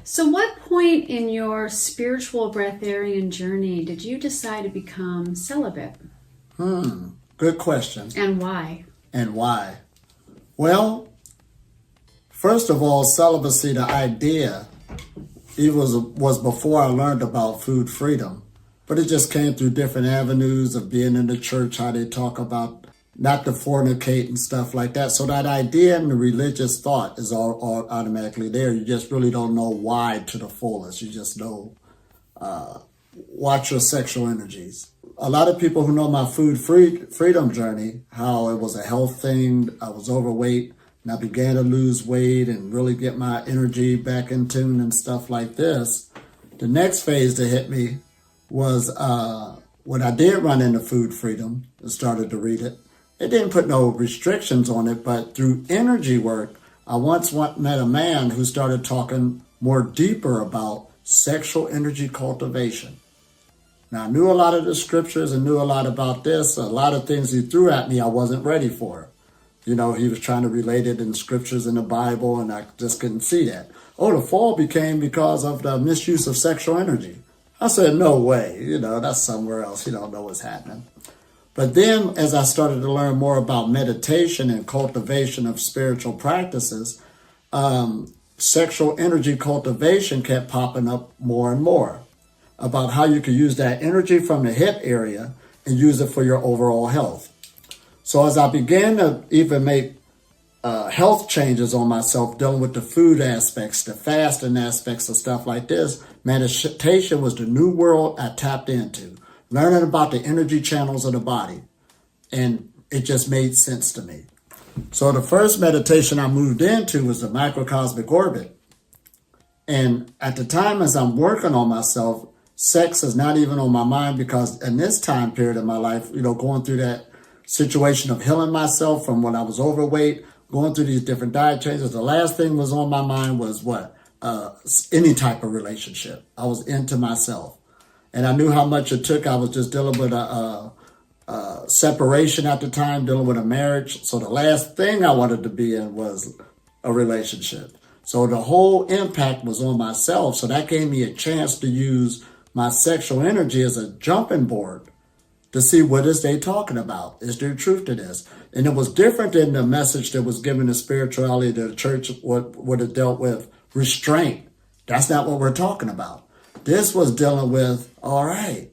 So what point in your spiritual breatharian journey did you decide to become celibate? Good question. And why? And why? Well, first of all, celibacy, the idea, it was before I learned about food freedom, but it just came through different avenues of being in the church, how they talk about not to fornicate and stuff like that. So that idea and the religious thought is all automatically there. You just really don't know why to the fullest. You just know, watch your sexual energies. A lot of people who know my food freedom journey, how it was a health thing, I was overweight, and I began to lose weight and really get my energy back in tune and stuff like this. The next phase that hit me was when I did run into food freedom and started to read it. It didn't put no restrictions on it, but through energy work, I once met a man who started talking more deeper about sexual energy cultivation. Now, I knew a lot of the scriptures and knew a lot about this. A lot of things he threw at me, I wasn't ready for. You know, he was trying to relate it in scriptures in the Bible, and I just couldn't see that. Oh, the fall became because of the misuse of sexual energy. I said, no way. You know, that's somewhere else. You don't know what's happening. But then as I started to learn more about meditation and cultivation of spiritual practices, sexual energy cultivation kept popping up more and more about how you could use that energy from the hip area and use it for your overall health. So as I began to even make health changes on myself, dealing with the food aspects, the fasting aspects of stuff like this, meditation was the new world I tapped into. Learning about the energy channels of the body. And it just made sense to me. So the first meditation I moved into was the microcosmic orbit. And at the time as I'm working on myself, sex is not even on my mind, because in this time period of my life, you know, going through that situation of healing myself from when I was overweight, going through these different diet changes, the last thing was on my mind was what? Any type of relationship. I was into myself. And I knew how much it took. I was just dealing with a separation at the time, dealing with a marriage. So the last thing I wanted to be in was a relationship. So the whole impact was on myself. So that gave me a chance to use my sexual energy as a jumping board to see what is they talking about. Is there truth to this? And it was different than the message that was given to spirituality, to the church, what it dealt with restraint. That's not what we're talking about. This was dealing with, all right,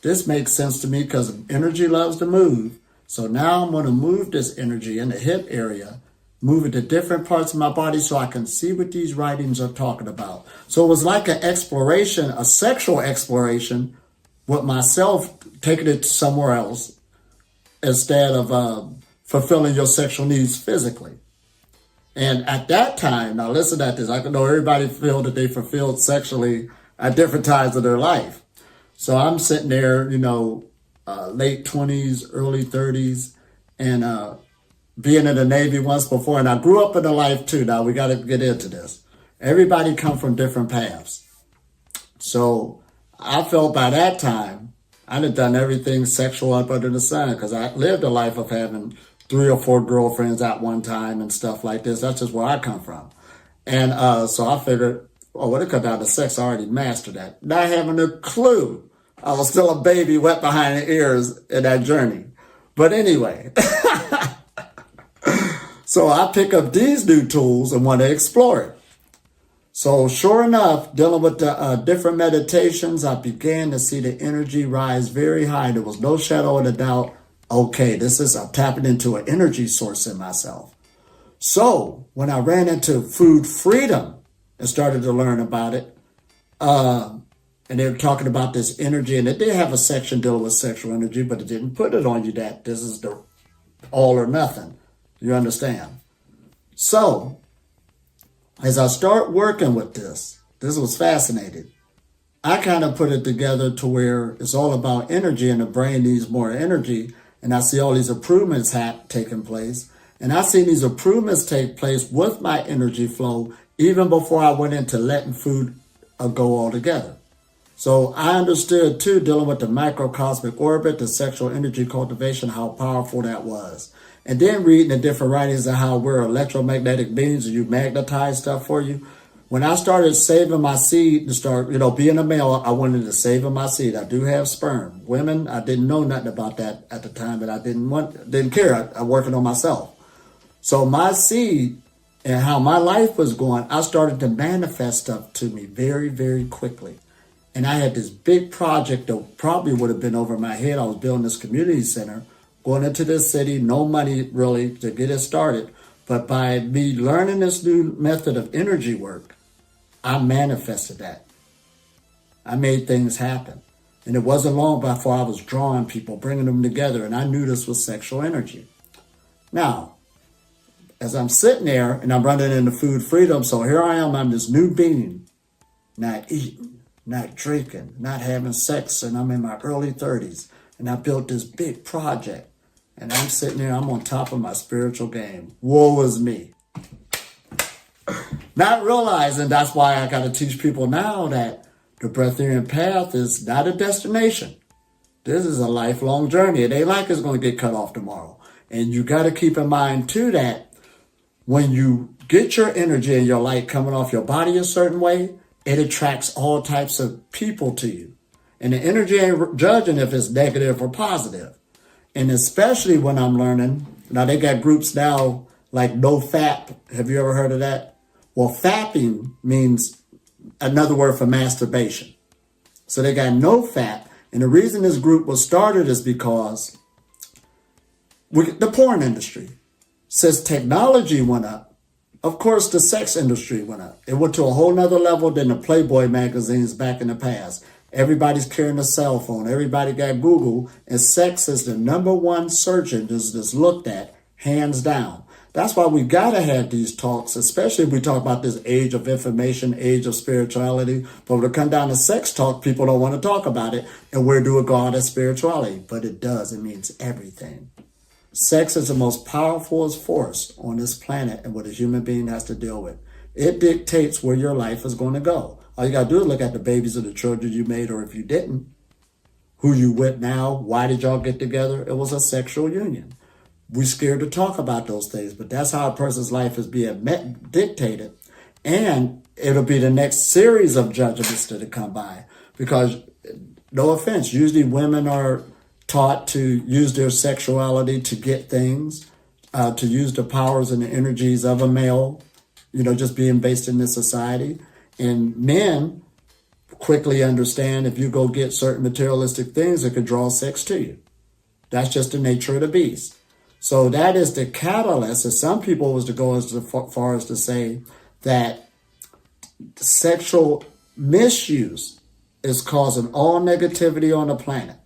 this makes sense to me because energy loves to move. So now I'm going to move this energy in the hip area, move it to different parts of my body so I can see what these writings are talking about. So it was like an exploration, a sexual exploration with myself, taking it somewhere else instead of fulfilling your sexual needs physically. And at that time, now listen to this, I know everybody feel that they fulfilled sexually at different times of their life. So I'm sitting there, you know, late 20s, early 30s, and being in the Navy once before. And I grew up in the life too. Now we got to get into this. Everybody come from different paths. So I felt by that time, I'd have done everything sexual up under the sun, because I lived a life of having 3 or 4 girlfriends at one time and stuff like this. That's just where I come from. And so I figured, oh, when it comes down to sex, I already mastered that. Not having a clue. I was still a baby wet behind the ears in that journey. But anyway, so I pick up these new tools and want to explore it. So sure enough, dealing with the different meditations, I began to see the energy rise very high. There was no shadow of a doubt. Okay, I'm tapping into an energy source in myself. So when I ran into food freedom and started to learn about it, and they were talking about this energy, and it did have a section dealing with sexual energy, but it didn't put it on you that this is the all or nothing. You understand? So as I start working with this was fascinating. I kind of put it together to where it's all about energy, and the brain needs more energy. And I see all these improvements taking place. And I see these improvements take place with my energy flow even before I went into letting food go altogether. So I understood too, dealing with the microcosmic orbit, the sexual energy cultivation, how powerful that was. And then reading the different writings of how we're electromagnetic beings and you magnetize stuff for you. When I started saving my seed to start, being a male, I wanted to save my seed. I do have sperm. Women, I didn't know nothing about that at the time, but I didn't care. I working on myself. So my seed and how my life was going, I started to manifest stuff to me very, very quickly. And I had this big project that probably would have been over my head. I was building this community center, going into this city, no money really to get it started. But by me learning this new method of energy work, I manifested that. I made things happen. And it wasn't long before I was drawing people, bringing them together, and I knew this was sexual energy. Now, as I'm sitting there and I'm running into food freedom, so here I am, I'm this new being, not eating, not drinking, not having sex, and I'm in my early 30s, and I built this big project, and I'm sitting there, I'm on top of my spiritual game. Woe is me. Not realizing that's why I got to teach people now that the Breatharian path is not a destination. This is a lifelong journey. It ain't like it's going to get cut off tomorrow. And you got to keep in mind, too, that when you get your energy and your light coming off your body a certain way, it attracts all types of people to you. And the energy ain't judging if it's negative or positive. And especially when I'm learning, now they got groups now like no fap. Have you ever heard of that? Well, fapping means another word for masturbation. So they got no fap. And the reason this group was started is because the porn industry. Since technology went up, of course, the sex industry went up. It went to a whole nother level than the Playboy magazines back in the past. Everybody's carrying a cell phone. Everybody got Google. And sex is the number one search engine that's looked at, hands down. That's why we got to have these talks, especially if we talk about this age of information, age of spirituality. But when it comes down to sex talk, people don't want to talk about it. And where do it go out as spirituality? But it does. It means everything. Sex is the most powerful force on this planet and what a human being has to deal with. It dictates where your life is going to go. All you got to do is look at the babies or the children you made, or if you didn't, who you with now, why did y'all get together? It was a sexual union. We're scared to talk about those things, but that's how a person's life is being dictated. And it'll be the next series of judgments that come by. Because, no offense, usually women are taught to use their sexuality to get things, to use the powers and the energies of a male, just being based in this society. And men quickly understand if you go get certain materialistic things, it could draw sex to you. That's just the nature of the beast. So that is the catalyst. And some people was to go as far as to say that sexual misuse is causing all negativity on the planet.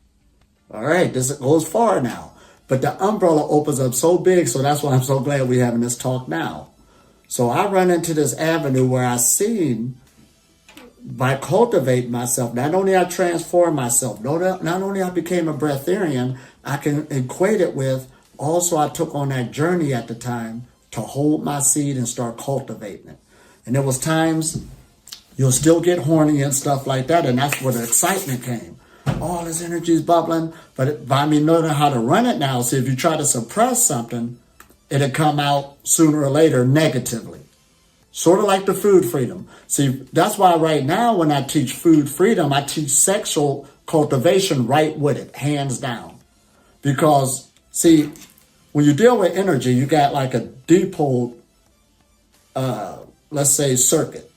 All right, this goes far now. But the umbrella opens up so big, so that's why I'm so glad we're having this talk now. So I run into this avenue where I seen, by cultivating myself, not only I transformed myself, not only I became a breatharian, I can equate it with, also I took on that journey at the time to hold my seed and start cultivating it. And there was times you'll still get horny and stuff like that, and that's where the excitement came. All this energy is bubbling, but by me knowing how to run it now, see if you try to suppress something, it'll come out sooner or later negatively. Sort of like the food freedom. See, that's why right now when I teach food freedom, I teach sexual cultivation right with it, hands down. Because, see, when you deal with energy, you got like a dipole, let's say, circuit.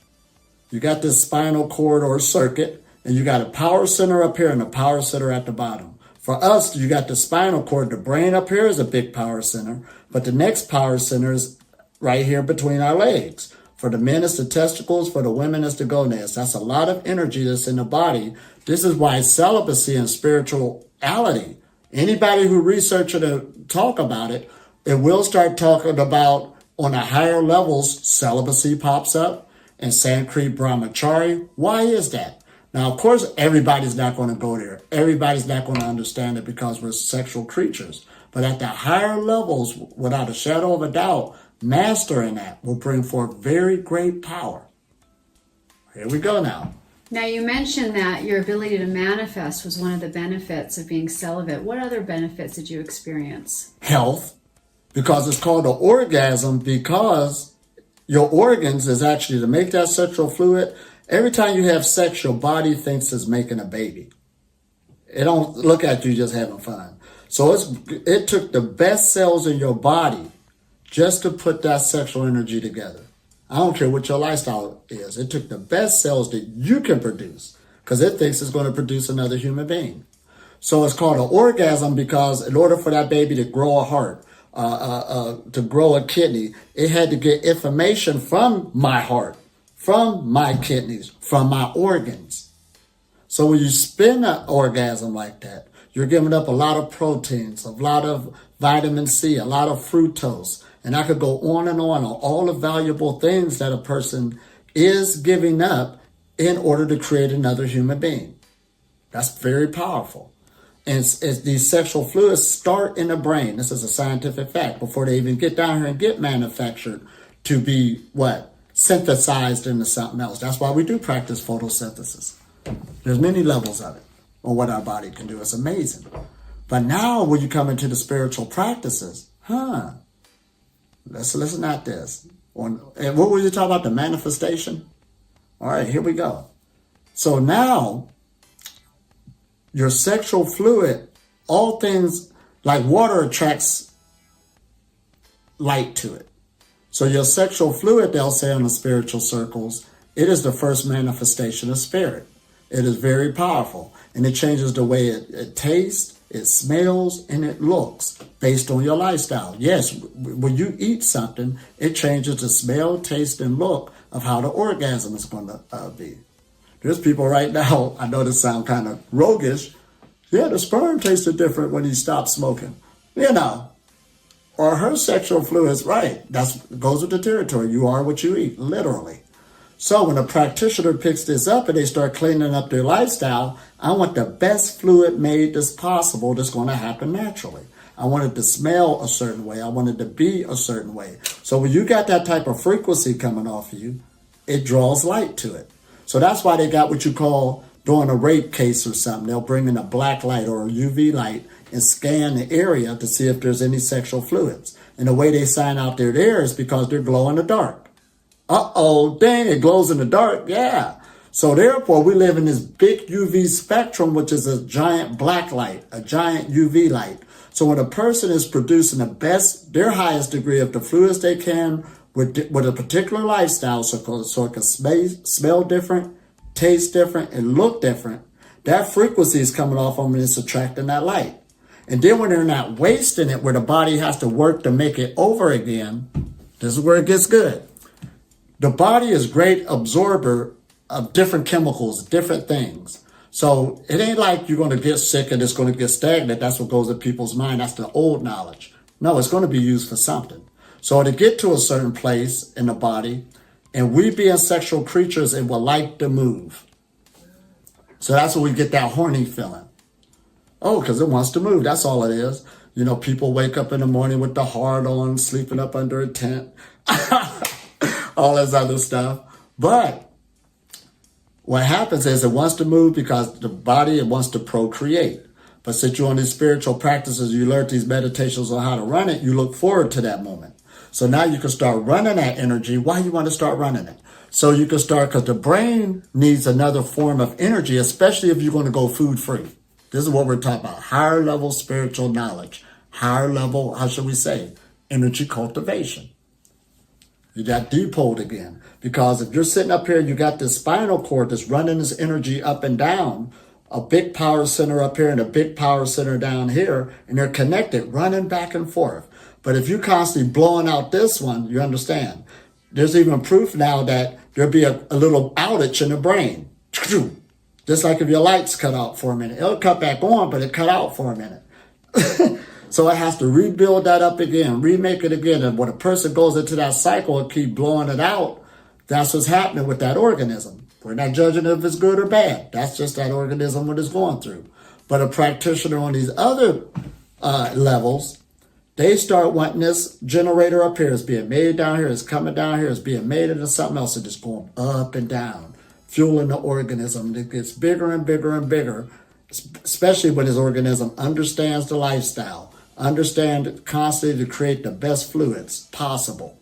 You got this spinal cord or circuit, and you got a power center up here and a power center at the bottom. For us, you got the spinal cord. The brain up here is a big power center, but the next power center is right here between our legs. For the men, it's the testicles. For the women, it's the gonads. That's a lot of energy that's in the body. This is why celibacy and spirituality, anybody who researches it and talk about it, it will start talking about on the higher levels, celibacy pops up and Sanskrit Brahmacharya. Why is that? Now, of course, everybody's not going to go there. Everybody's not going to understand it because we're sexual creatures. But at the higher levels, without a shadow of a doubt, mastering that will bring forth very great power. Here we go now. Now, you mentioned that your ability to manifest was one of the benefits of being celibate. What other benefits did you experience? Health, because it's called an orgasm, because your organs is actually to make that sexual fluid. Every time you have sex, your body thinks it's making a baby. It don't look at you just having fun. So it took the best cells in your body just to put that sexual energy together. I don't care what your lifestyle is. It took the best cells that you can produce because it thinks it's going to produce another human being. So it's called an orgasm because in order for that baby to grow a heart, to grow a kidney, it had to get information from my heart, from my kidneys, from my organs. So when you spin an orgasm like that, you're giving up a lot of proteins, a lot of vitamin C, a lot of fructose. And I could go on all the valuable things that a person is giving up in order to create another human being. That's very powerful. And these sexual fluids start in the brain. This is a scientific fact before they even get down here and get manufactured to be synthesized into something else. That's why we do practice photosynthesis. There's many levels of it on what our body can do. It's amazing. But now when you come into the spiritual practices, let's listen at this. And what were you talking about? The manifestation? All right, here we go. So now your sexual fluid, all things like water attracts light to it. So your sexual fluid, they'll say in the spiritual circles, it is the first manifestation of spirit. It is very powerful. And it changes the way it tastes, it smells, and it looks based on your lifestyle. Yes, when you eat something, it changes the smell, taste, and look of how the orgasm is going to be. There's people right now, I know this sounds kind of roguish. Yeah, the sperm tasted different when he stopped smoking. Or her sexual fluids, right. That goes with the territory. You are what you eat, literally. So when a practitioner picks this up and they start cleaning up their lifestyle, I want the best fluid made as possible that's going to happen naturally. I want it to smell a certain way. I want it to be a certain way. So when you got that type of frequency coming off of you, it draws light to it. So that's why they got what you call, during a rape case or something, they'll bring in a black light or a UV light and scan the area to see if there's any sexual fluids. And the way they sign out they're there is because they're glow in the dark. Dang, it glows in the dark. Yeah. So therefore, we live in this big UV spectrum, which is a giant black light, a giant UV light. So when a person is producing their highest degree of the fluids they can with a particular lifestyle, so it can smell different, taste different, and look different, that frequency is coming off them and it's attracting that light. And then when they're not wasting it, where the body has to work to make it over again, this is where it gets good. The body is a great absorber of different chemicals, different things. So it ain't like you're going to get sick and it's going to get stagnant. That's what goes in people's mind. That's the old knowledge. No, it's going to be used for something. So to get to a certain place in the body, and we being sexual creatures, it will like to move. So that's where we get that horny feeling. Because it wants to move. That's all it is. People wake up in the morning with the heart on, sleeping up under a tent, all this other stuff. But what happens is it wants to move because the body, it wants to procreate. But since you're on these spiritual practices, you learn these meditations on how to run it, you look forward to that moment. So now you can start running that energy. Why you want to start running it? So you can start, because the brain needs another form of energy, especially if you're going to go food free. This is what we're talking about. Higher level spiritual knowledge. Higher level, how should we say, energy cultivation. You got depoled again. Because if you're sitting up here, you got this spinal cord that's running this energy up and down, a big power center up here and a big power center down here, and they're connected, running back and forth. But if you're constantly blowing out this one, you understand. There's even proof now that there'll be a little outage in the brain. Just like if your lights cut out for a minute. It'll cut back on, but it cut out for a minute. So it has to rebuild that up again, remake it again. And when a person goes into that cycle and keep blowing it out, that's what's happening with that organism. We're not judging if it's good or bad. That's just that organism, what it's going through. But a practitioner on these other levels, they start wanting this generator up here. It's being made down here. It's coming down here. It's being made into something else. It's just going up and down, fueling the organism. It gets bigger and bigger and bigger, especially when his organism understands the lifestyle, understand constantly to create the best fluids possible.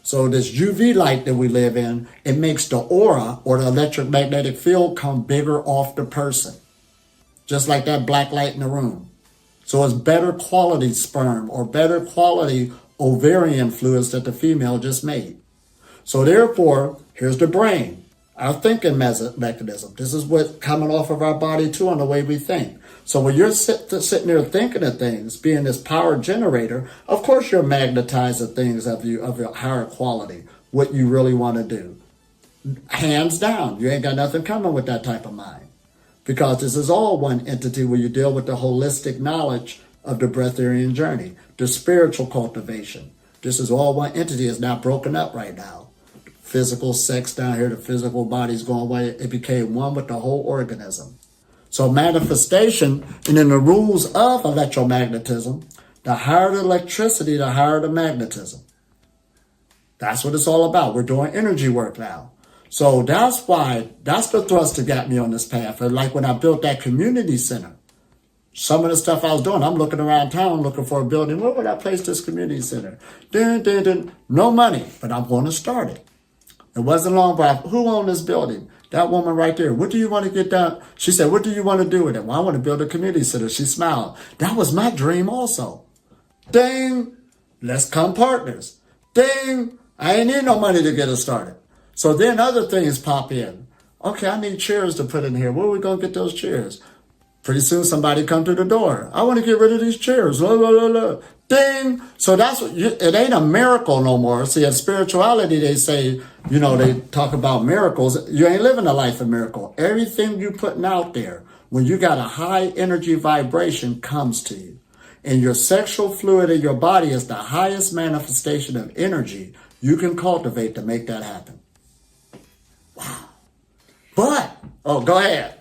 So this UV light that we live in, it makes the aura or the electromagnetic field come bigger off the person. Just like that black light in the room. So it's better quality sperm or better quality ovarian fluids that the female just made. So therefore, here's the brain, our thinking mechanism. This is what's coming off of our body too on the way we think. So when you're sitting there thinking of things, being this power generator, of course you're magnetizing things of your higher quality, what you really want to do. Hands down, you ain't got nothing coming with that type of mind. Because this is all one entity where you deal with the holistic knowledge of the Breatharian journey, the spiritual cultivation. This is all one entity. It's not broken up right now. Physical sex down here, the physical body's going away. It became one with the whole organism. So manifestation, and in the rules of electromagnetism, the higher the electricity, the higher the magnetism. That's what it's all about. We're doing energy work now. So that's the thrust that got me on this path. And like when I built that community center, some of the stuff I was doing, I'm looking around town looking for a building. Where would I place this community center? No money, but I'm going to start it. It wasn't long, but who owned this building? That woman right there. What do you want to get done? She said, what do you want to do with it? Well, I want to build a community center. She smiled. That was my dream also. Ding, let's come partners. Ding, I ain't need no money to get it started. So then other things pop in. Okay, I need chairs to put in here. Where are we going to get those chairs? Pretty soon somebody come to the door. I want to get rid of these chairs. La, la, la, la. Ding. So that's what it ain't a miracle no more. See, in spirituality, they say, they talk about miracles. You ain't living a life of miracle. Everything you putting out there, when you got a high energy vibration, comes to you. And your sexual fluid in your body is the highest manifestation of energy you can cultivate to make that happen. Wow. But, go ahead.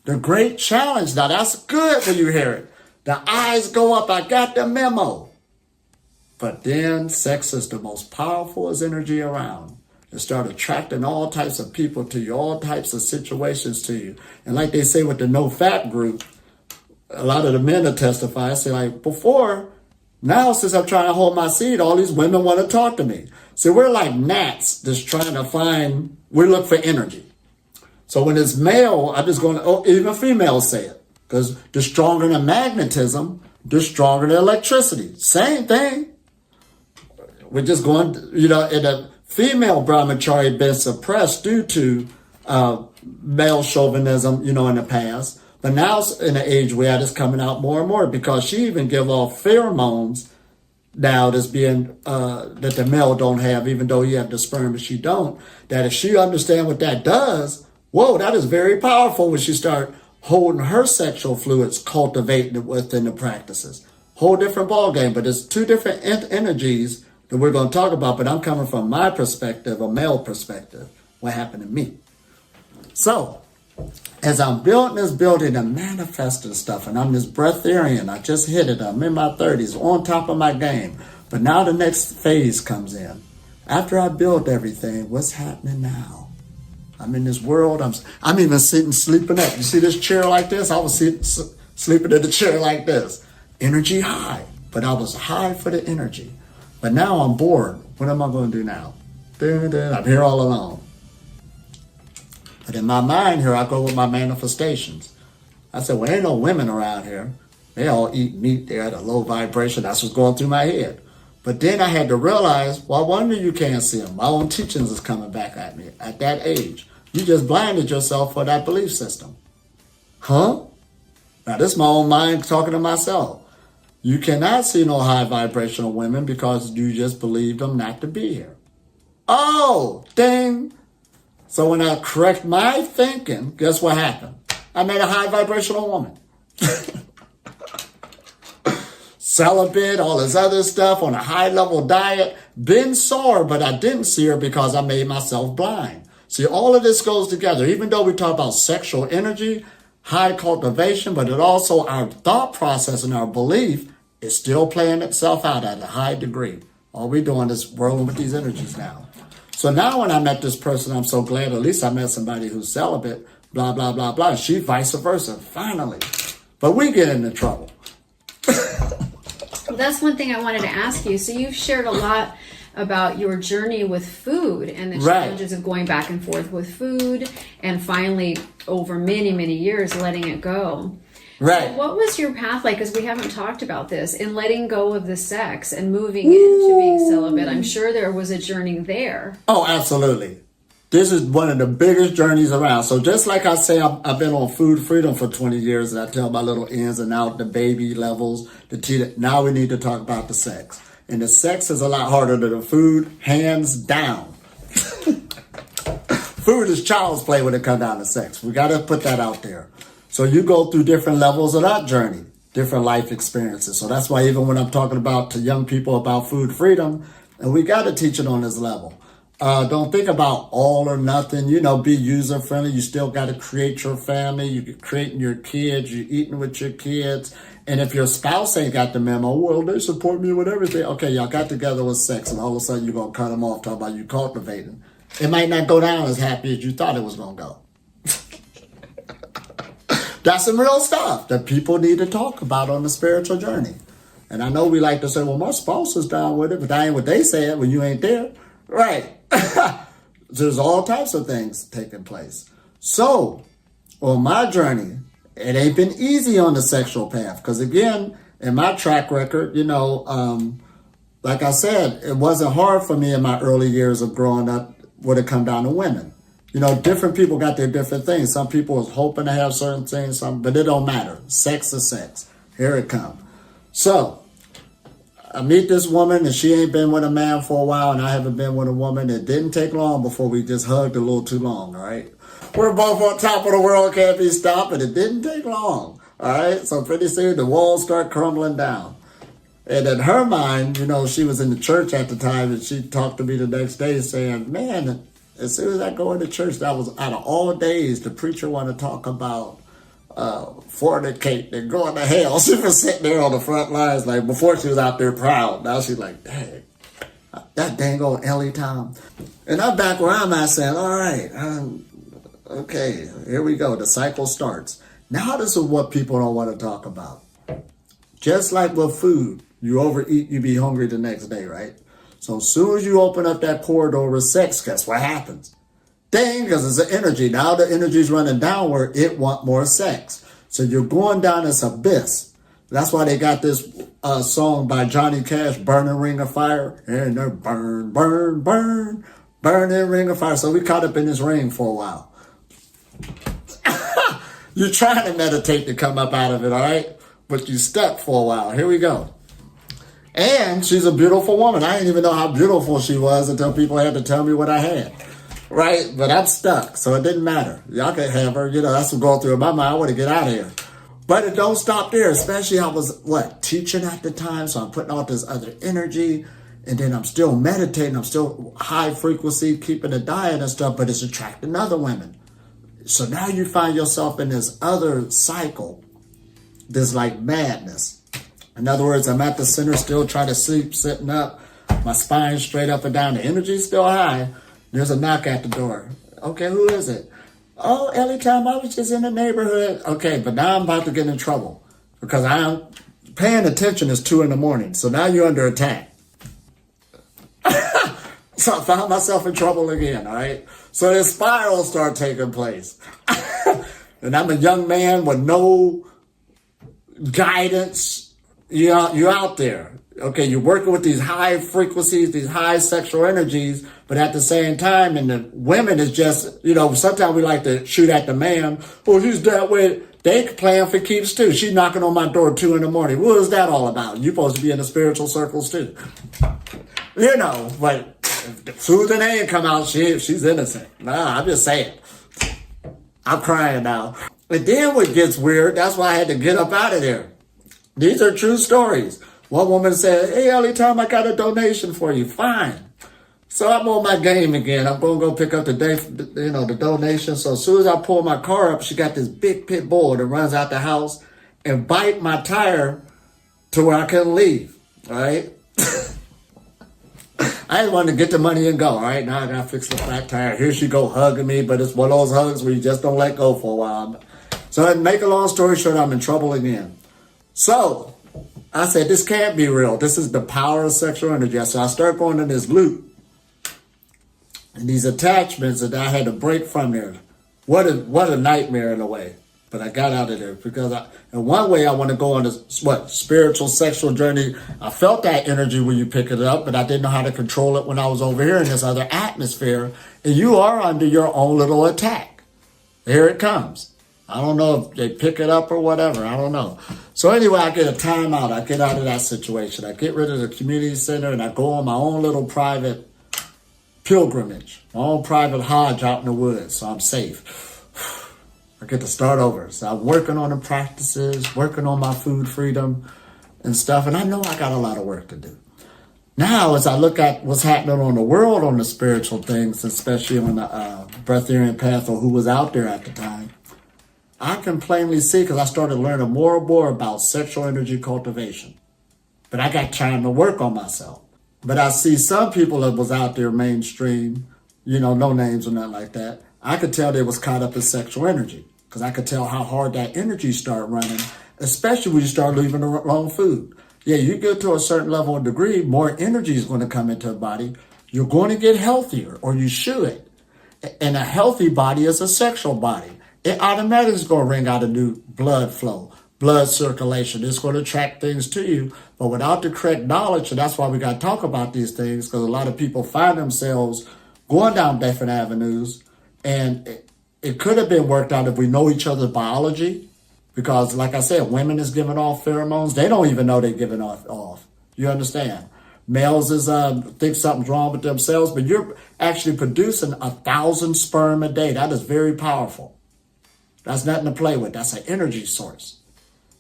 The great challenge, now that's good when you hear it. The eyes go up, I got the memo. But then sex is the most powerful energy around. It start attracting all types of people to you, all types of situations to you. And like they say with the no fat group, a lot of the men that testify, say like before, now since I'm trying to hold my seed, all these women want to talk to me. So we're like gnats just trying to we look for energy. So when it's male, I'm just going to, even females say it. Because the stronger the magnetism, the stronger the electricity. Same thing. We're just going, in the female Brahmacharya been suppressed due to male chauvinism, in the past. But now in the age we're at, it's coming out more and more because she even give off pheromones now that's being, that the male don't have, even though he have the sperm and she don't, that if she understand what that does, whoa, that is very powerful when she start holding her sexual fluids, cultivating it within the practices. Whole different ball game, but there's two different energies that we're going to talk about, but I'm coming from my perspective, a male perspective, what happened to me. So, as I'm building this building and manifesting stuff, and I'm this breatharian, I just hit it, I'm in my 30s, on top of my game. But now the next phase comes in. After I build everything, what's happening now? I'm in this world, I'm even sitting, sleeping up. You see this chair like this? I was sleeping in the chair like this. Energy high, but I was high for the energy. But now I'm bored. What am I going to do now? I'm here all alone. But in my mind here, I go with my manifestations. I said, well, ain't no women around here. They all eat meat. They're at a low vibration. That's what's going through my head. But then I had to realize, well, I wonder you can't see them. My own teachings is coming back at me at that age. You just blinded yourself for that belief system. Huh? Now, this is my own mind talking to myself. You cannot see no high vibrational women because you just believe them not to be here. Oh, ding. So when I correct my thinking, guess what happened? I made a high vibrational woman. Celibate, all this other stuff on a high level diet. Been sore, but I didn't see her because I made myself blind. See, all of this goes together. Even though we talk about sexual energy, high cultivation, but it also our thought process and our belief is still playing itself out at a high degree. All we're doing is rolling with these energies now. So now when I met this person, I'm so glad at least I met somebody who's celibate, blah, blah, blah, blah. She vice versa, finally. But we get into trouble. Well, that's one thing I wanted to ask you. So you've shared a lot about your journey with food and the challenges of going back and forth with food, and finally, over many, many years, letting it go. Right. So what was your path like? Because we haven't talked about this, in letting go of the sex and moving into being celibate. I'm sure there was a journey there. Oh, absolutely. This is one of the biggest journeys around. So just like I say, I've been on food freedom for 20 years, and I tell my little ins and outs, the baby levels, the tea. Now we need to talk about the sex. And the sex is a lot harder than the food, hands down. Food is child's play when it comes down to sex. We got to put that out there. So you go through different levels of that journey, different life experiences. So that's why even when I'm talking about to young people about food freedom, and we got to teach it on this level. Don't think about all or nothing, be user friendly. You still got to create your family. You're creating your kids. You're eating with your kids. And if your spouse ain't got the memo, well, they support me with everything. Okay, y'all got together with sex, and all of a sudden you're going to cut them off, talking about you cultivating. It might not go down as happy as you thought it was going to go. That's some real stuff that people need to talk about on the spiritual journey. And I know we like to say, well, my spouse is down with it, but that ain't what they said when you ain't there. Right. There's all types of things taking place. So, on my journey, it ain't been easy on the sexual path. Because again, in my track record, like I said, it wasn't hard for me in my early years of growing up when it come down to women. Different people got their different things. Some people was hoping to have certain things, but it don't matter. Sex is sex. Here it comes. So, I meet this woman, and she ain't been with a man for a while, and I haven't been with a woman. It didn't take long before we just hugged a little too long, all right? We're both on top of the world, can't be stopped, and it didn't take long, all right? So pretty soon, the walls start crumbling down. And in her mind, she was in the church at the time, and she talked to me the next day saying, man, as soon as I go into church, that was out of all days, the preacher wanted to talk about fornicate and going to hell. She was sitting there on the front lines, like before she was out there proud. Now she's like, dang, that dang old Ellie Tom. And I'm back where I'm at saying, all right, okay, here we go. The cycle starts. Now this is what people don't want to talk about. Just like with food, you overeat, you be hungry the next day, right? So as soon as you open up that corridor with sex, guess what happens? Dang, because it's an energy. Now the energy's running downward, it want more sex. So you're going down this abyss. That's why they got this song by Johnny Cash, Burning Ring of Fire. And they're burn, burn, burn, burning ring of fire. So we caught up in this ring for a while. You're trying to meditate to come up out of it, all right? But you stuck for a while. Here we go. And she's a beautiful woman. I didn't even know how beautiful she was until people had to tell me what I had. Right? But I'm stuck, so it didn't matter. Y'all can have her. That's what's going through my mind. I want to get out of here. But it don't stop there, especially I was, teaching at the time, so I'm putting all this other energy, and then I'm still meditating. I'm still high frequency, keeping a diet and stuff, but it's attracting other women. So now you find yourself in this other cycle, this madness. In other words, I'm at the center, still trying to sleep, sitting up, my spine straight up and down. The energy's still high. There's a knock at the door. Okay, who is it? Oh, Ellie Tom, I was just in the neighborhood. Okay, but now I'm about to get in trouble because I'm paying attention is 2 a.m. So now you're under attack. So I found myself in trouble again, all right? So this spiral started taking place. And I'm a young man with no guidance. You're out there. Okay, you're working with these high frequencies, these high sexual energies, but at the same time, and the women is just, sometimes we like to shoot at the man. Oh, he's that way. They playing for keeps too. She's knocking on my door 2 a.m. What is that all about? You're supposed to be in the spiritual circles too. But if Susan ain't come out, she's innocent. Nah, I'm just saying. I'm crying now. And then what gets weird, that's why I had to get up out of there. These are true stories. One woman said, hey, Ellie Tom, I got a donation for you. Fine. So I'm on my game again. I'm going to go pick up the donation. So as soon as I pull my car up, she got this big pit bull that runs out the house and bite my tire to where I couldn't leave. All right. I just wanted to get the money and go. All right. Now I got to fix the flat tire. Here she go hugging me, but it's one of those hugs where you just don't let go for a while. So to make a long story short, I'm in trouble again. So I said, this can't be real. This is the power of sexual energy. So I started going in this loop. And these attachments that I had to break from there. What a nightmare in a way. But I got out of there because in one way I want to go on this, spiritual sexual journey. I felt that energy when you pick it up, but I didn't know how to control it when I was over here in this other atmosphere. And you are under your own little attack. Here it comes. I don't know if they pick it up or whatever. I don't know. So anyway, I get a timeout. I get out of that situation. I get rid of the community center and I go on my own little private pilgrimage, my own private Hajj out in the woods. So I'm safe. I get to start over. So I'm working on the practices, working on my food freedom and stuff. And I know I got a lot of work to do. Now, as I look at what's happening on the world on the spiritual things, especially on the Breatharian path or who was out there at the time, I can plainly see because I started learning more and more about sexual energy cultivation. But I got time to work on myself. But I see some people that was out there mainstream, no names or nothing like that. I could tell they was caught up in sexual energy because I could tell how hard that energy started running, especially when you start leaving the wrong food. Yeah, you get to a certain level of degree, more energy is going to come into the body. You're going to get healthier, or you should. And a healthy body is a sexual body. It automatically is going to bring out a new blood flow, blood circulation. It's going to attract things to you. But without the correct knowledge, and that's why we got to talk about these things, because a lot of people find themselves going down different avenues. And it could have been worked out if we know each other's biology. Because, like I said, women is giving off pheromones. They don't even know they're giving off. You understand? Males is think something's wrong with themselves, but you're actually producing 1,000 sperm a day. That is very powerful. That's nothing to play with. That's an energy source.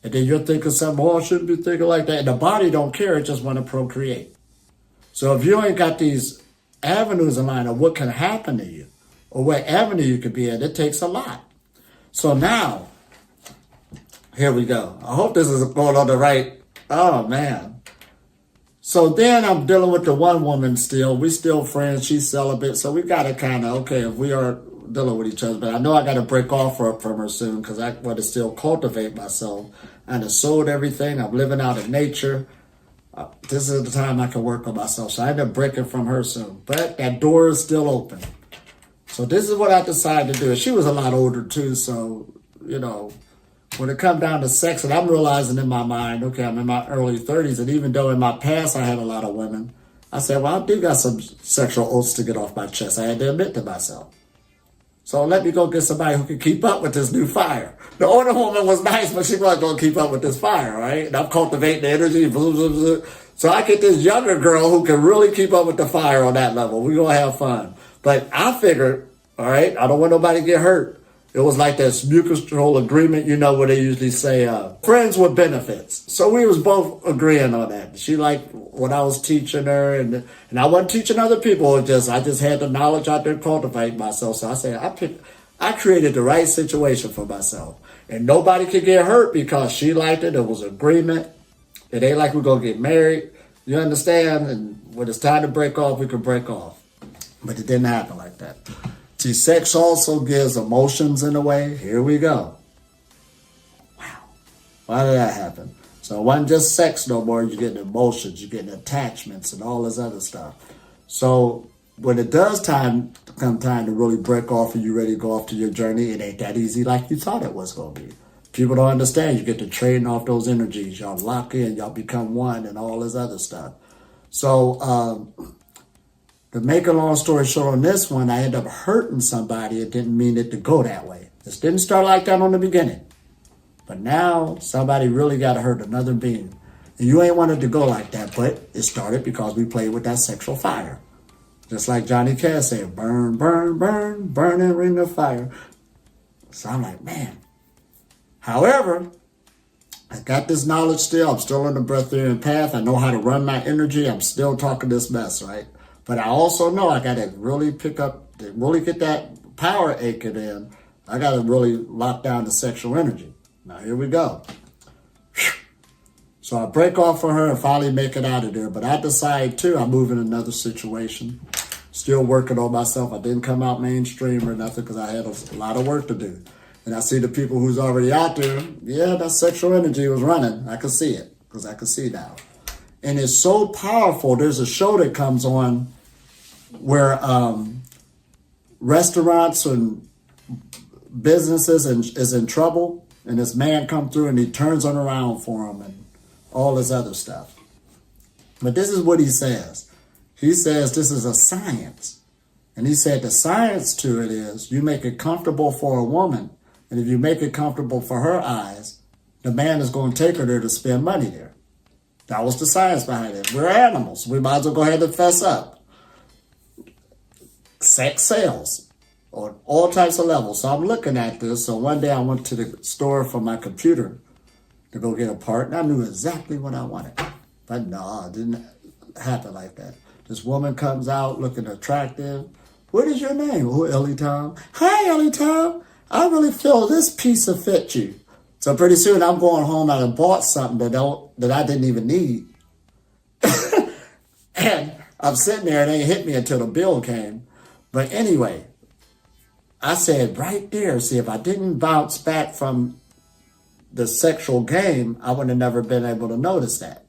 And then you're thinking something, I shouldn't be thinking like that. And the body don't care. It just want to procreate. So if you ain't got these avenues in line of what can happen to you or what avenue you could be in, it takes a lot. So now, here we go. I hope this is going on the right. Oh, man. So then I'm dealing with the one woman still. We still friends. She's celibate. So we got to kind of, okay, if we are dealing with each other, but I know I got to break off from her soon because I want to still cultivate myself. I done sold everything. I'm living out in nature. This is the time I can work on myself. So I end up breaking from her soon. But that door is still open. So this is what I decided to do. She was a lot older too. So, when it comes down to sex, and I'm realizing in my mind, okay, I'm in my early 30s. And even though in my past I had a lot of women, I said, well, I do got some sexual oaths to get off my chest. I had to admit to myself. So let me go get somebody who can keep up with this new fire. The older woman was nice, but she wasn't going to keep up with this fire, right? And I'm cultivating the energy. Blah, blah, blah. So I get this younger girl who can really keep up with the fire on that level. We're going to have fun. But I figured, all right, I don't want nobody to get hurt. It was like this mutual agreement, where they usually say, friends with benefits. So we was both agreeing on that. She liked what I was teaching her, and I wasn't teaching other people. I just had the knowledge out there to cultivate myself. So I said, I created the right situation for myself. And nobody could get hurt because she liked it. It was agreement. It ain't like we're going to get married. You understand? And when it's time to break off, we can break off. But it didn't happen like that. See, sex also gives emotions in a way. Here we go. Wow. Why did that happen? So it wasn't just sex no more. You're getting emotions. You're getting attachments and all this other stuff. So when it does come time to really break off and you're ready to go off to your journey, it ain't that easy like you thought it was going to be. People don't understand. You get to trading off those energies. Y'all lock in. Y'all become one and all this other stuff. So, to make a long story short on this one, I ended up hurting somebody. It didn't mean it to go that way. This didn't start like that on the beginning. But now somebody really got to hurt another being. And you ain't wanted to go like that, but it started because we played with that sexual fire. Just like Johnny Cash said, burn, burn, burn, burning ring of fire. So I'm like, man. However, I got this knowledge still. I'm still on the Breatharian path. I know how to run my energy. I'm still talking this mess, right? But I also know I got to really really get that power aching in. I got to really lock down the sexual energy. Now, here we go. So I break off from her and finally make it out of there. But I decide, too, I move in another situation. Still working on myself. I didn't come out mainstream or nothing because I had a lot of work to do. And I see the people who's already out there, yeah, that sexual energy was running. I could see it. because I can see now. And it's so powerful. There's a show that comes on where restaurants and businesses is in trouble, and this man come through and he turns it around for them and all this other stuff. But this is what he says. He says this is a science. And he said the science to it is you make it comfortable for a woman, and if you make it comfortable for her eyes, the man is going to take her there to spend money there. That was the science behind it. We're animals. We might as well go ahead and fess up. Sex sells on all types of levels. So I'm looking at this. So one day I went to the store for my computer to go get a part, and I knew exactly what I wanted. But no, it didn't happen like that. This woman comes out looking attractive. What is your name? Oh, Ellie Tom. Hi, Ellie Tom. I really feel this piece will fit you. So pretty soon I'm going home and I bought something that I didn't even need. And I'm sitting there and it ain't hit me until the bill came. But anyway, I said right there, see, if I didn't bounce back from the sexual game, I would have never been able to notice that.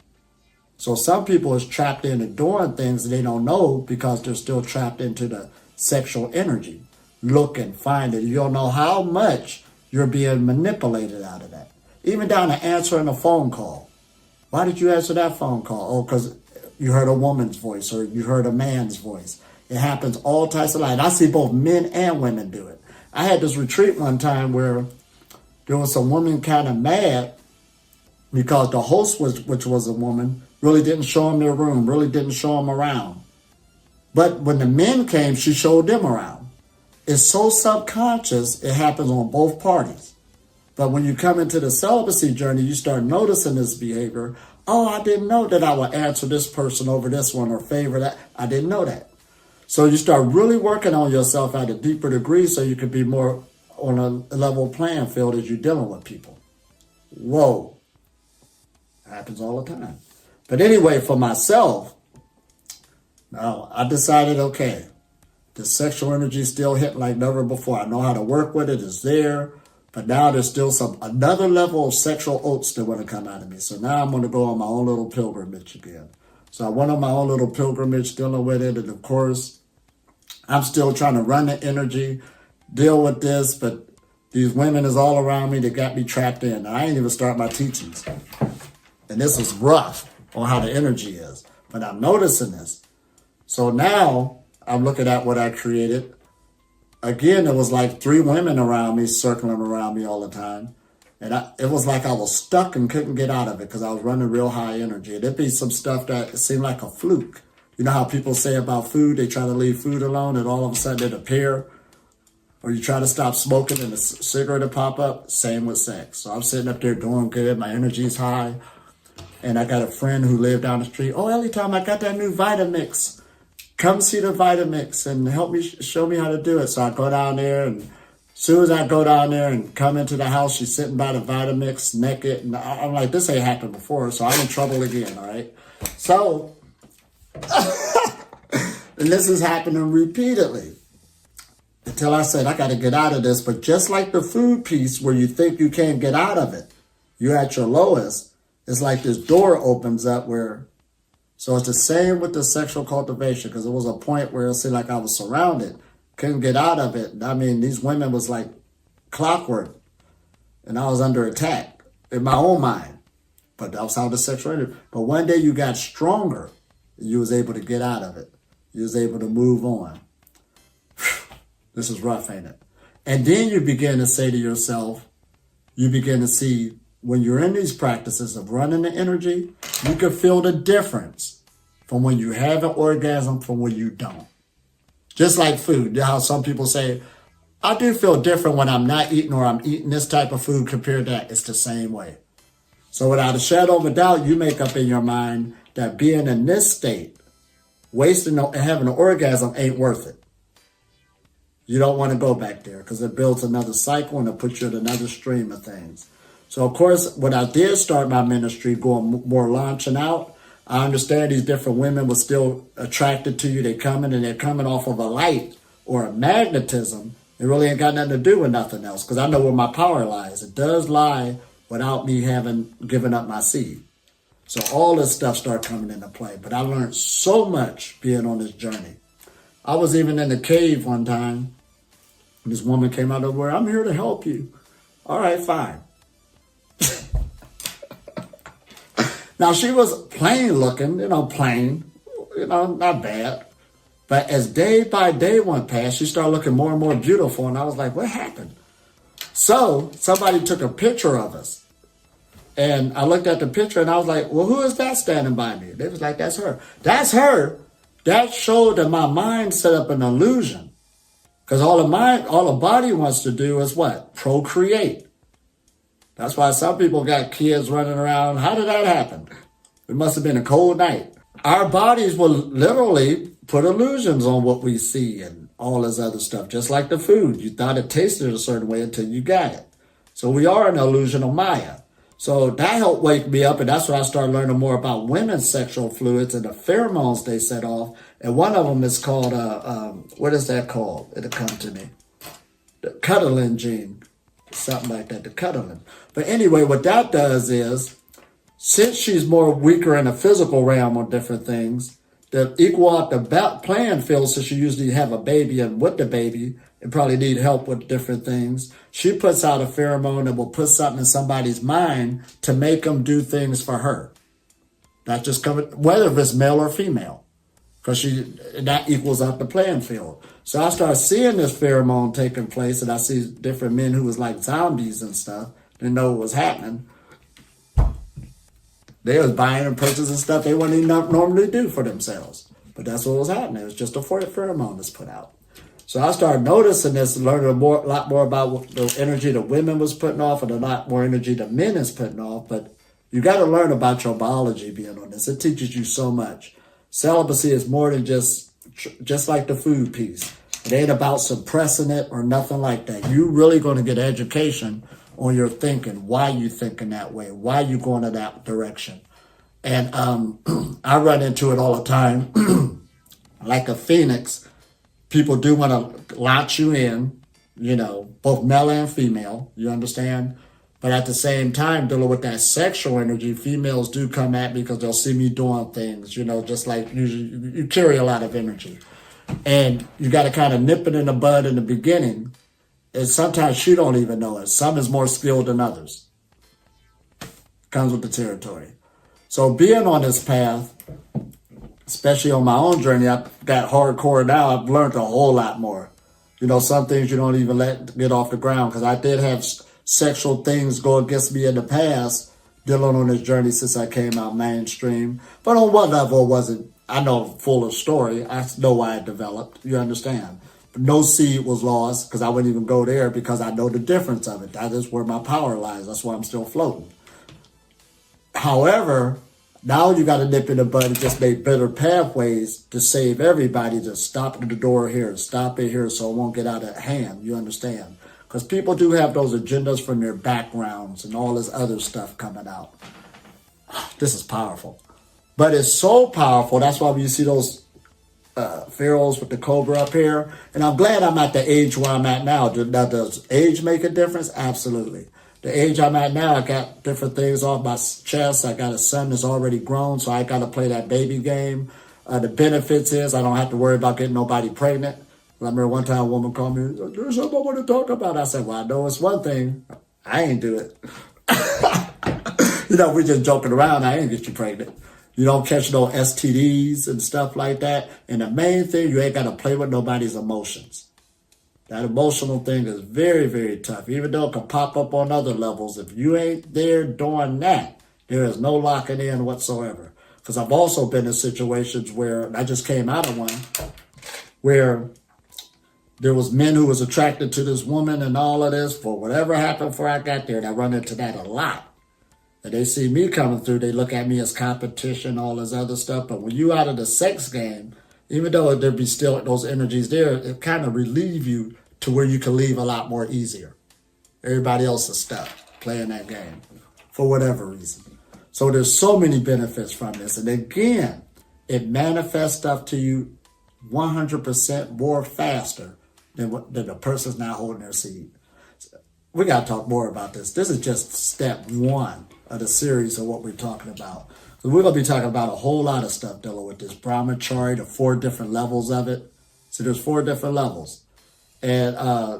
So some people is trapped into doing things they don't know because they're still trapped into the sexual energy. Look and find it. You don't know how much you're being manipulated out of that. Even down to answering a phone call. Why did you answer that phone call? Oh, because you heard a woman's voice or you heard a man's voice. It happens all types of life. I see both men and women do it. I had this retreat one time where there was some woman kind of mad because the host, which was a woman, really didn't show them their room, really didn't show them around. But when the men came, she showed them around. It's so subconscious, it happens on both parties. But when you come into the celibacy journey, you start noticing this behavior. Oh, I didn't know that I would answer this person over this one or favor that. I didn't know that. So you start really working on yourself at a deeper degree so you can be more on a level playing field as you're dealing with people. Whoa. Happens all the time. But anyway, for myself, now I decided, okay, the sexual energy is still hitting like never before. I know how to work with it. It's there. But now there's still another level of sexual oats that want to come out of me. So now I'm going to go on my own little pilgrimage again. So I went on my own little pilgrimage, dealing with it. And of course, I'm still trying to run the energy, deal with this. But these women is all around me that got me trapped in. And I ain't even start my teachings. And this is rough on how the energy is. But I'm noticing this. So now I'm looking at what I created. Again, it was like 3 women around me, circling around me all the time. And it was like I was stuck and couldn't get out of it because I was running real high energy. There'd be some stuff that seemed like a fluke. You know how people say about food, they try to leave food alone and all of a sudden it appear? Or you try to stop smoking and a cigarette will pop up? Same with sex. So I'm sitting up there doing good. My energy's high. And I got a friend who lived down the street. Oh, every time I got that new Vitamix. Come see the Vitamix and help me, show me how to do it. So I go down there, and as soon as I go down there and come into the house, she's sitting by the Vitamix naked. And I'm like, this ain't happened before, so I'm in trouble again, all right? So, and this is happening repeatedly. Until I said, I got to get out of this. But just like the food piece where you think you can't get out of it, you're at your lowest. It's like this door opens up where... So it's the same with the sexual cultivation, because it was a point where it seemed like I was surrounded, couldn't get out of it. I mean, these women was like clockwork, and I was under attack in my own mind. But that was how the sexual energy. But one day you got stronger, you was able to get out of it. You was able to move on. This is rough, ain't it? And then you begin to say to yourself, you begin to see, when you're in these practices of running the energy, you can feel the difference from when you have an orgasm from when you don't. Just like food, how some people say, I do feel different when I'm not eating or I'm eating this type of food compared to that. It's the same way. So without a shadow of a doubt, you make up in your mind that being in this state, wasting and having an orgasm ain't worth it. You don't want to go back there because it builds another cycle and it puts you in another stream of things. So, of course, when I did start my ministry, going more launching out, I understand these different women were still attracted to you. They're coming off of a light or a magnetism. It really ain't got nothing to do with nothing else because I know where my power lies. It does lie without me having given up my seed. So all this stuff started coming into play. But I learned so much being on this journey. I was even in the cave one time. This woman came out of where I'm here to help you. All right, fine. Now she was plain looking, plain, not bad. But as day by day went past, she started looking more and more beautiful. And I was like, what happened? So somebody took a picture of us. And I looked at the picture and I was like, well, who is that standing by me? They was like, that's her. That's her. That showed that my mind set up an illusion. Because all the body wants to do is what? Procreate. That's why some people got kids running around. How did that happen? It must have been a cold night. Our bodies will literally put illusions on what we see and all this other stuff. Just like the food. You thought it tasted a certain way until you got it. So we are an illusion of Maya. So that helped wake me up, and that's when I started learning more about women's sexual fluids and the pheromones they set off. And one of them is called, what is that called? It'll come to me. The cuddling gene. Something like that, the cuddling. But anyway, what that does is, since she's more weaker in the physical realm on different things, to equal out the playing field, since you usually have a baby and with the baby, and probably need help with different things, she puts out a pheromone that will put something in somebody's mind to make them do things for her. Not just coming, whether it's male or female, because that equals out the playing field. So I started seeing this pheromone taking place, and I see different men who was like zombies and stuff. Didn't know what was happening. They was buying and purchasing stuff they wouldn't even normally do for themselves. But that's what was happening. It was just a pheromone that's put out. So I started noticing this and learning a lot more about the energy the women was putting off and a lot more energy the men is putting off. But you got to learn about your biology being on this. It teaches you so much. Celibacy is more than just like the food piece. It ain't about suppressing it or nothing like that. You really going to get education on your thinking, why you thinking that way, why you going in that direction. And I run into it all the time. Like a phoenix, people do want to latch you in, both male and female, you understand? But at the same time, dealing with that sexual energy, females do come at me because they'll see me doing things, just like you carry a lot of energy. And you got to kind of nip it in the bud in the beginning. And sometimes she don't even know it. Some is more skilled than others. Comes with the territory. So being on this path, especially on my own journey, I got hardcore now. I've learned a whole lot more. Some things you don't even let get off the ground, because I did have sexual things go against me in the past, dealing on this journey since I came out mainstream. But on one level, it wasn't, I know, full of story. I know why it developed. You understand? But no seed was lost, because I wouldn't even go there, because I know the difference of it. That is where my power lies. That's why I'm still floating. However, now you got to nip in the bud and just make better pathways to save everybody, to stop at the door here, stop it here so it won't get out of hand. You understand? Because people do have those agendas from their backgrounds and all this other stuff coming out. This is powerful. But it's so powerful. That's why when you see those pharaohs with the cobra up here, and I'm glad I'm at the age where I'm at now. Now, does age make a difference? Absolutely. The age I'm at now, I got different things off my chest. I got a son that's already grown, so I got to play that baby game. The benefits is I don't have to worry about getting nobody pregnant. I remember one time a woman called me, there's something I want to talk about. I said, well, I know it's one thing. I ain't do it. We're just joking around. I ain't get you pregnant. You don't catch no STDs and stuff like that. And the main thing, you ain't got to play with nobody's emotions. That emotional thing is very, very tough. Even though it can pop up on other levels, if you ain't there doing that, there is no locking in whatsoever. Because I've also been in situations where, and I just came out of one, where there was men who was attracted to this woman and all of this. For whatever happened before I got there, and I run into that a lot. And they see me coming through, they look at me as competition, all this other stuff. But when you out of the sex game, even though there be still those energies there, it kind of relieve you to where you can leave a lot more easier. Everybody else is stuck playing that game for whatever reason. So there's so many benefits from this. And again, it manifests stuff to you 100% more faster than the person's not holding their seed. We got to talk more about this. This is just step one of the series of what we're talking about. So we're going to be talking about a whole lot of stuff dealing with this Brahmacharya, the 4 different levels of it. So there's 4 different levels. And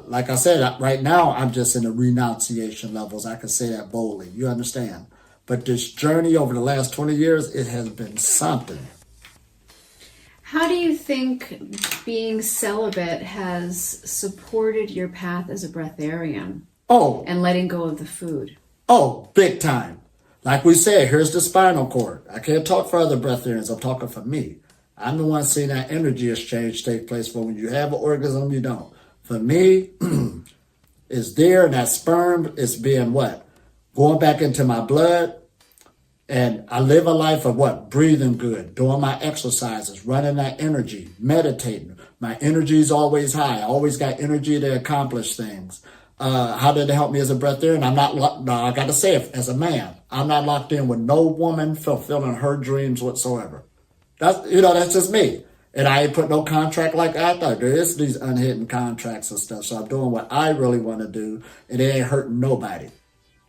like I said, right now I'm just in the renunciation levels. I can say that boldly. You understand? But this journey over the last 20 years, it has been something. How do you think being celibate has supported your path as a breatharian? Oh. And letting go of the food? Oh, big time. Like we said, here's the spinal cord. I can't talk for other breatharians. I'm talking for me. I'm the one seeing that energy exchange take place. For when you have an orgasm, you don't. For me, it's there, and that sperm is being what? Going back into my blood. And I live a life of what? Breathing good, doing my exercises, running that energy, meditating. My energy is always high. I always got energy to accomplish things. How did it help me as a breatharian? I'm not, I got to say it as a man, I'm not locked in with no woman fulfilling her dreams whatsoever. That's just me. And I ain't put no contract like I thought. There is these unhidden contracts and stuff. So I'm doing what I really want to do, and it ain't hurting nobody.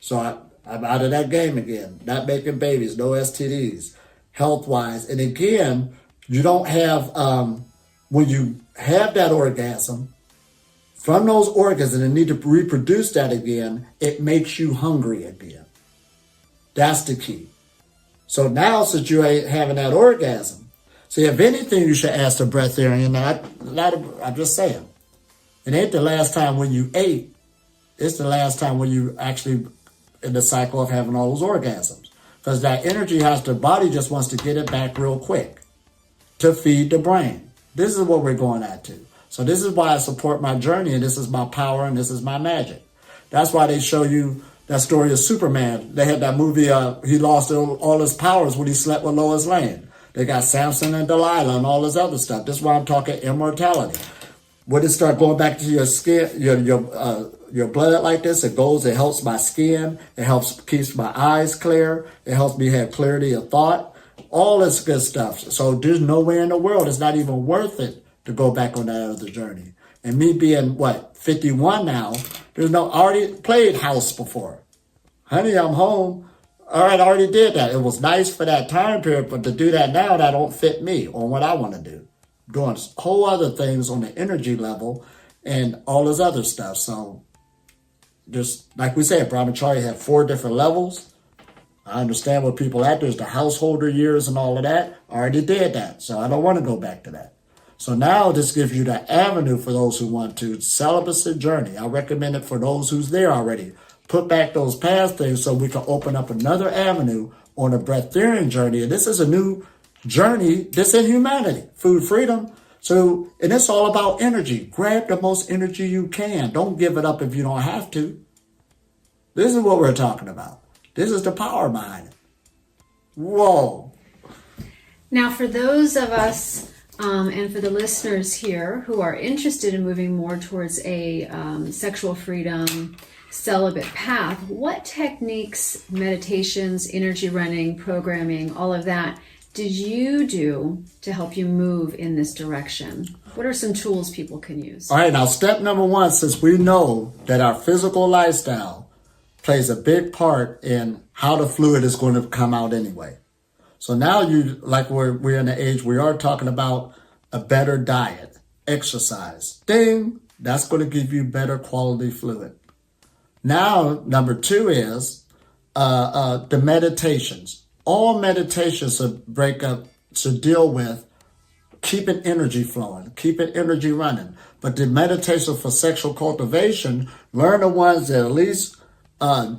So I'm out of that game again. Not making babies, no STDs, health-wise. And again, you don't have, when you have that orgasm, from those organs and the need to reproduce that again, it makes you hungry again. That's the key. So now, since you ain't having that orgasm, see, if anything, you should ask the breatharian. I'm just saying, it ain't the last time when you ate. It's the last time when you actually in the cycle of having all those orgasms. Because that energy the body just wants to get it back real quick to feed the brain. This is what we're going at to. So this is why I support my journey, and this is my power, and this is my magic. That's why they show you that story of Superman. They had that movie, he lost all his powers when he slept with Lois Lane. They got Samson and Delilah and all this other stuff. This is why I'm talking immortality. When it start going back to your skin, your blood like this, it helps my skin, it keeps my eyes clear, it helps me have clarity of thought, all this good stuff. So there's nowhere in the world, it's not even worth it to go back on that other journey. And me being, 51 now, I already played house before. Honey, I'm home. All right, I already did that. It was nice for that time period, but to do that now, that don't fit me on what I want to do. Doing whole other things on the energy level and all this other stuff. So just like we said, Brahmacharya had 4 different levels. I understand what people at. There's the householder years and all of that. I already did that, so I don't want to go back to that. So now this gives you the avenue for those who want to. Celibacy journey. I recommend it for those who's there already. Put back those past things so we can open up another avenue on a breatharian journey. And this is a new journey that's in humanity. Food freedom. So, and it's all about energy. Grab the most energy you can. Don't give it up if you don't have to. This is what we're talking about. This is the power behind it. Whoa. Now, for those of us and for the listeners here who are interested in moving more towards a sexual freedom, celibate path, what techniques, meditations, energy running, programming, all of that, did you do to help you move in this direction? What are some tools people can use? All right, now step number 1, since we know that our physical lifestyle plays a big part in how the fluid is going to come out anyway. So now we're in the age we are talking about a better diet, exercise. Ding! That's going to give you better quality fluid. Now, number 2 is the meditations. All meditations should deal with keeping energy flowing, keeping energy running. But the meditation for sexual cultivation, learn the ones that at least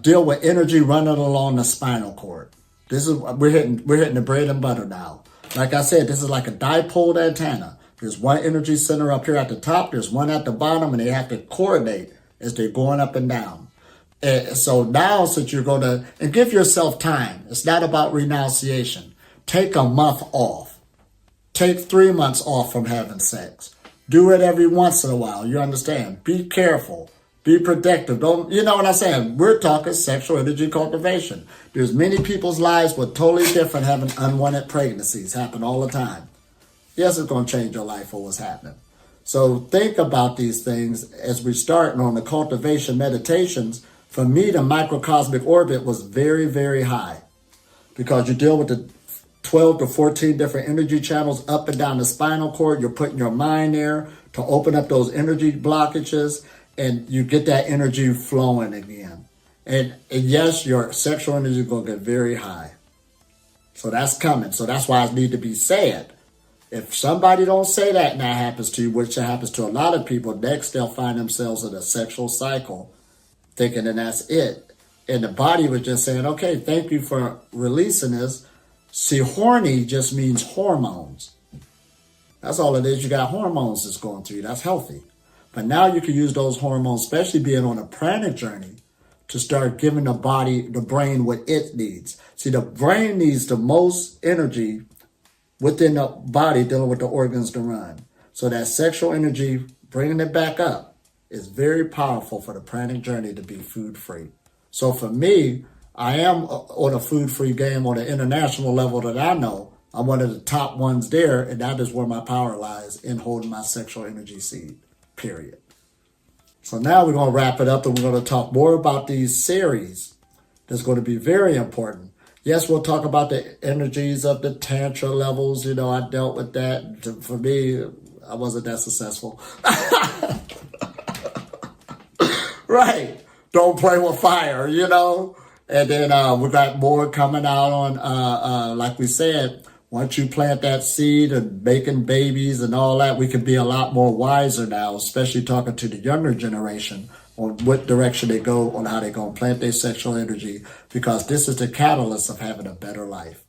deal with energy running along the spinal cord. This is we're hitting the bread and butter now. Like I said, this is like a dipole antenna. There's one energy center up here at the top, there's one at the bottom, and they have to coordinate as they're going up and down. And so now, since you're going to, and give yourself time. It's not about renunciation. Take a month off. Take 3 months off from having sex. Do it every once in a while. You understand? Be careful. Be protective. Don't, you know what I'm saying? We're talking sexual energy cultivation. There's many people's lives were totally different having unwanted pregnancies happen all the time. Yes, it's going to change your life for what's happening. So think about these things as we start on the cultivation meditations. For me, the microcosmic orbit was very, very high because you deal with the 12 to 14 different energy channels up and down the spinal cord. You're putting your mind there to open up those energy blockages, and you get that energy flowing again. And yes, your sexual energy is going to get very high. So that's coming. So that's why it needs to be said. If somebody don't say that and that happens to you, which happens to a lot of people, next they'll find themselves in a sexual cycle thinking that that's it. And the body was just saying, okay, thank you for releasing this. See, horny just means hormones. That's all it is. You got hormones that's going through you. That's healthy. But now you can use those hormones, especially being on a pranic journey, to start giving the body, the brain, what it needs. See, the brain needs the most energy within the body dealing with the organs to run. So that sexual energy, bringing it back up, is very powerful for the pranic journey to be food-free. So for me, I am on a food-free game on an international level that I know. I'm one of the top ones there, and that is where my power lies, in holding my sexual energy seed, period. So now we're going to wrap it up, and we're going to talk more about these series. That's going to be very important. Yes, we'll talk about the energies of the Tantra levels. You know, I dealt with that. For me, I wasn't that successful. Right. Don't play with fire, you know. And then we got more coming out on, like we said, once you plant that seed and making babies and all that, we can be a lot more wiser now, especially talking to the younger generation on what direction they go, on how they're going to plant their sexual energy, because this is the catalyst of having a better life.